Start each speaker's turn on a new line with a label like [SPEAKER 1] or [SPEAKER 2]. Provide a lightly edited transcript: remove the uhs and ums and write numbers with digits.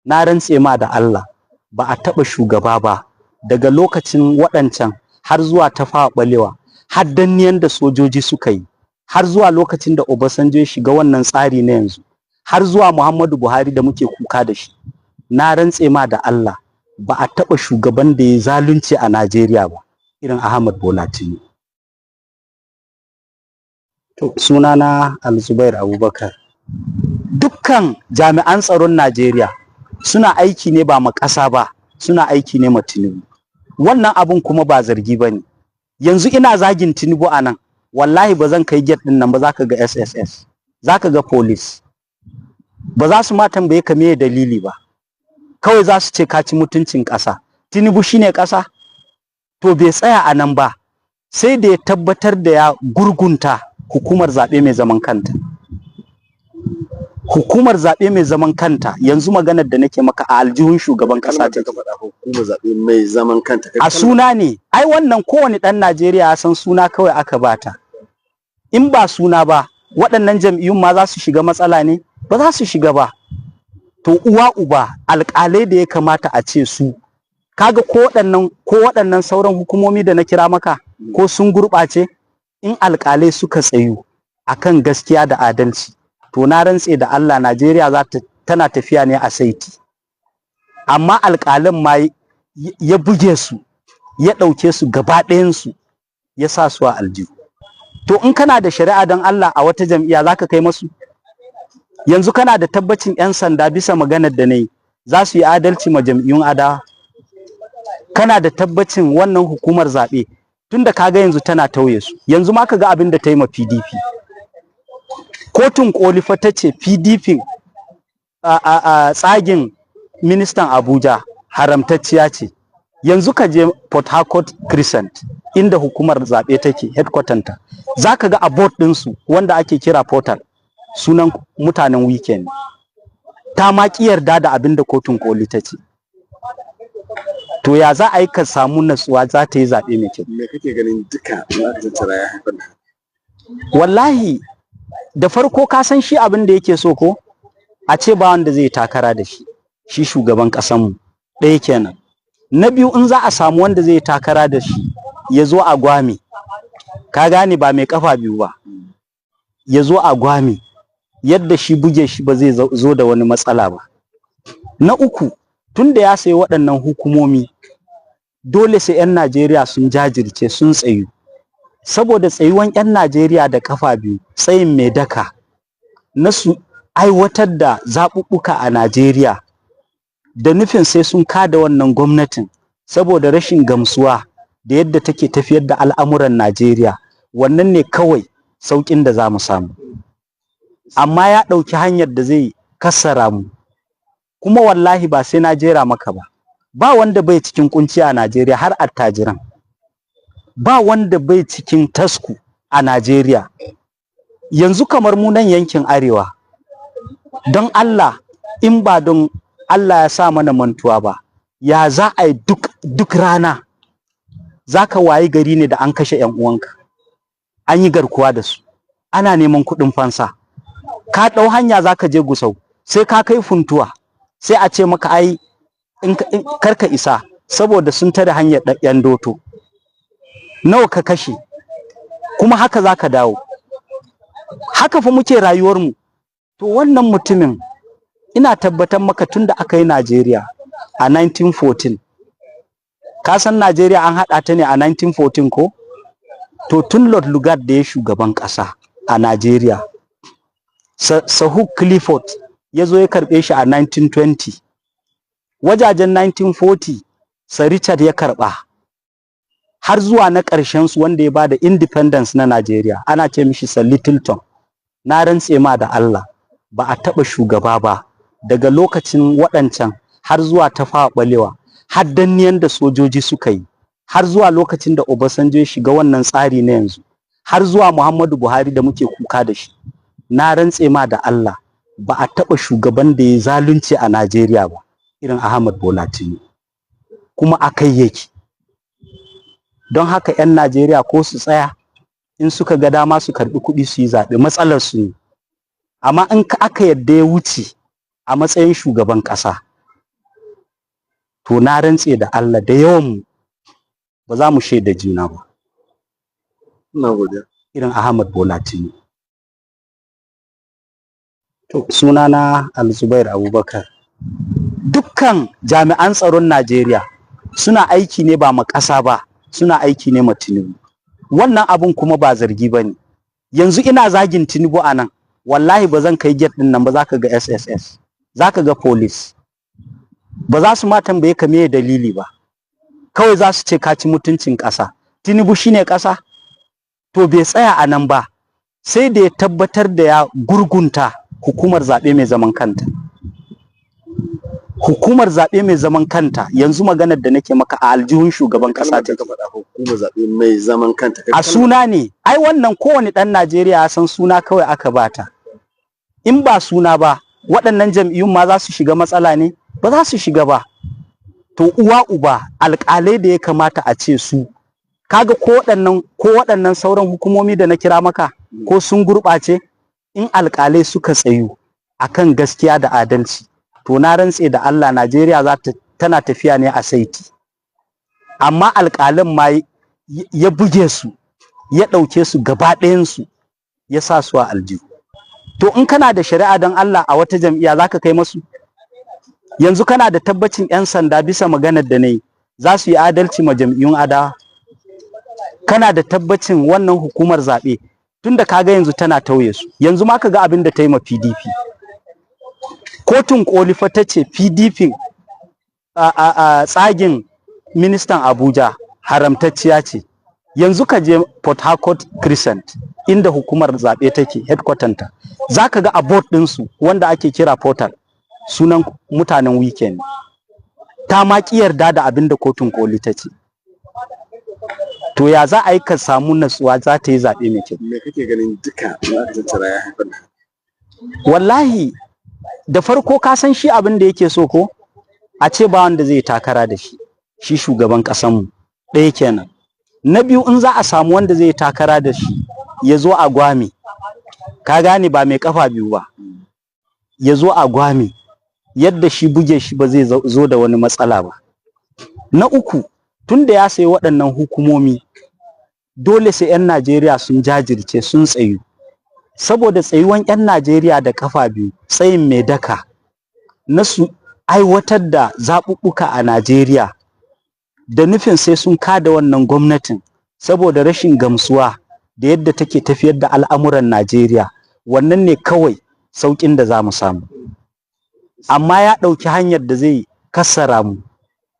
[SPEAKER 1] na rantse ma da Allah ba a taɓa shugaba ba daga lokacin waɗancan har zuwa Tafawa Ɓalewa, har danniyan da sojoji suka yi, har zuwa lokacin da Obasanjo ya shiga wannan tsari na yanzu, har zuwa Muhammadu Buhari da muke kuka da shi. Na rantse ma da Allah ba a taɓa shugaban da ya zalunci a Najeriya ba irin Ahmad Bola Tinubu. To, sunana Alzubair Abubakar. Dukkan jami'an tsaron Najeriya suna aiki ne ba ma ƙasa ba, suna aiki ne ma Tinubu. Wannan abun kuma ba zargi ba ne. Yanzu ina zagin Tinubu a nan, wallahi ba zan kai gate ɗin nan ba, za ka ga SSS, za ka ga police. Ba za su ma tambaye ka meye dalili ba. Kawai za su ce ka ci mutuncin ƙasa. Tinubu shine ƙasa? To bai tsaya a nan ba, sai da ya tabbatar da ya gurgunta hukumar zaɓe mai zaman kanta. Hukumar zaɓe mai zaman kanta yanzu maganar da nake maka a aljihun shugaban ƙasa ta.
[SPEAKER 2] Hukumar zaɓe mai zaman kanta.
[SPEAKER 1] A suna ne, ai wannan kowane ɗan Najeriya ya san suna kawai aka bata. In ba suna ba, waɗannan jam'iyyun ma za su shiga matsala ne? Ba za su shiga ba. To uwa uba alƙalai da ya kamata a ce su, kaga ko waɗannan sauran hukumomi da na kira maka ko sun gurɓace, in alƙalai suka tsayu akan gaskiya da adalci, to na rantse da Allah Najeriya tana tafiya ne a saiti. Amma alƙalan ma ya buge su, ya ɗauke su gaba ɗayansu, ya sa su a aljihu. To in kana da shari'a don Allah a wata jam'iyya za ka kai masu? Yanzu kana da tabbacin 'yan sanda bisa maganar da na yi za su yi adalci ma jam'iyyun adawa? Kana da tabbacin wannan hukumar zaɓe tunda kaga yanzu tana tauye su, yanzu ma kaga abin da ta yi ma PDP. Kotun koli fa ta ce PDP tsagin ministan Abuja haramtacciya ce. Yanzu ka je Port Harcourt Crescent inda hukumar zaɓe take headquarter ta, za ka ga a board ɗinsu wanda ake kira portal sunan mutanen weekend. Ta ma ƙi yarda da abin da kotun koli ta ce. To ya za a yi ka samu natsuwa za ta yi zaɓe mai kyau?
[SPEAKER 2] Me kake ganin duka za ka tattara ya haifar da?
[SPEAKER 1] Wallahi da farko ka san shi abin da yake so ko? A ce ba wanda zai takara da shi, shi shugaban ƙasanmu ɗaya kenan. Na biyu in za a samu wanda zai takara da shi ya zo a gwami, ka gane ba mai kafa biyu ba, ya zo a gwami yadda shi buge shi ba zai zo da wani matsala ba. Na uku tun da ya sayi waɗannan hukumomi dole sai 'yan Najeriya sun jajirce sun tsayu, saboda tsayuwan 'yan Najeriya da kafa biyu tsayin mai daka na su aiwatar da zaɓuɓɓuka a Najeriya da nufin sai sun kada wannan gwamnatin saboda rashin gamsuwa da yadda take tafiyar da al'amuran Najeriya. Wannan ne kawai sauƙin da za mu samu. Amma ya ɗauki hanyar da zai kassara mu, kuma wallahi ba sai na jera maka ba. Ba wanda bai cikin kunci a Najeriya, har attajiran. Ba wanda bai cikin tasku a Najeriya. Yanzu kamar mu nan yankin Arewa, don Allah in ba don Allah ya sa mana mantuwa ba, ya za a yi duk rana za ka wayi gari ne da an kashe 'yan uwanka, an yi garkuwa da su, ana neman kuɗin fansa. Ka ɗau hanya za ka je Gusau, sai ka kai Funtuwa, sai a ce maka ai karka isa saboda sun tare hanyar yan doto. Nawa ka kashe? Kuma haka za ka dawo. Haka fa muke rayuwarmu. To wannan mutumin ina tabbatar maka tun da aka yi Najeriya a 1914, ka san Najeriya an haɗa ta ne a 1914 ko? To tun Lord Lugard da ya shugaban ƙasa a Najeriya, Sahuk Clifford ya zo ya karɓe shi a 1920, wajajen 1940 Sir Richard ya karɓa, har zuwa na ƙarshen su wanda ya bada independence na Najeriya ana ce mishi Sir Littleton. Na rantse ma da Allah ba a taɓa shugaba ba daga lokacin waɗancan har zuwa Tafawa Ɓalewa, har danniyan da sojoji suka yi, har zuwa lokacin da Obasanjo ya shiga wannan tsari na yanzu, har zuwa Muhammadu Buhari da muke kuka da shi. Na rantse ma da Allah ba a taɓa shugaban da ya zalunci a Najeriya ba irin Ahmad Bola Tinubu, kuma akai yake. Don haka 'yan Najeriya ko su tsaya, in suka ga dama su karɓi kuɗi su yi zaɓe, matsalar su ne. Amma in aka yadda ya wuce a matsayin shugaban ƙasa, to na rantse da Allah da yawan mu ba za mu shaida juna ba.
[SPEAKER 2] Ina godiya.
[SPEAKER 1] Irin Ahmad Bola Tinubu. To sunana Alzubair Abubakar. Dukkan jami'an tsaron Najeriya suna aiki ne ba ma ƙasa ba, suna aiki ne ma Tinubu. Wannan abun kuma ba zargi ba ne. Yanzu ina zagin Tinubu a nan, wallahi ba zan kai gate ɗin nan ba, za ka ga SSS, za ka ga police. Ba za su ma tambaye ka me dalili ba, kawai za su ce ka ci mutuncin ƙasa. Tinubu shine ƙasa? To bai tsaya a nan ba, sai da ya tabbatar da ya gurgunta hukumar zaɓe mai zaman kanta. Hukumar zaɓe mai zaman kanta yanzu maganar da nake maka a aljihun shugaban ƙasa take.
[SPEAKER 2] Hukumar zaɓe mai zaman kanta.
[SPEAKER 1] A suna ne, ai wannan kowane ɗan Najeriya ya san suna kawai aka bata. In ba suna ba, waɗannan jam'iyyun ma za su shiga matsala ne? Ba za su shiga ba. To uwa uba alƙalai da ya kamata a ce su, kaga ko waɗannan sauran hukumomi da na kira maka ko sun gurɓace, in alƙalai suka tsayu akan gaskiya da adalci, to na rantse da Allah Najeriya tana tafiya ne a saiti. Amma alƙalan ma ya buge su, ya ɗauke su gaba ɗayansu, ya sa su a aljihu. To in kana da shari'a don Allah a wata jam'iyya za ka kai masu? Yanzu kana da tabbacin 'yan sanda bisa maganar da na yi za su yi adalci ma jam'iyyun adawa? Kana da tabbacin wannan hukumar zaɓe tunda kaga yanzu tana tauye su? Yanzu ma ka ga abin da ta yi ma PDP. Kotun koli fa ta ce PDP tsagin ministan Abuja haramtacciya ce. Yanzu ka je Port Harcourt Crescent inda hukumar zaɓe take headquarter ta, za ka ga a board ɗinsu wanda ake kira portal sunan mutanen weekend. Ta ma ƙi yarda da abin da kotun koli ta ce. To ya za a yi ka samu natsuwa za ta yi zaɓe mai kyau?
[SPEAKER 2] Me kake ganin duka za ka tattara ya haifar da?
[SPEAKER 1] Wallahi da farko ka san shi abin da yake so ko a ce ba wanda zai takara da shi shugaban ƙasanmu ɗaya kenan. Na biyu in za a samu wanda zai takara da shi ya zo a gwame, ka gane, ba mai kafa biyu ba, ya zo a gwame yadda shi buge shi ba zai zo da wani matsala ba. Na uku, tun da ya sayi waɗannan hukumomi dole sai 'yan Najeriya sun jajirce sun tsayu, saboda tsayuwan 'yan Najeriya da kafa biyu tsayin mai daka na su aiwatar da zaɓuɓɓuka a Najeriya da nufin sai sun kada wannan gwamnatin saboda rashin gamsuwa da yadda take tafiyar da al'amuran Najeriya. Wannan ne kawai sauƙin da za mu samu. Amma ya ɗauki hanyar da zai kassara mu,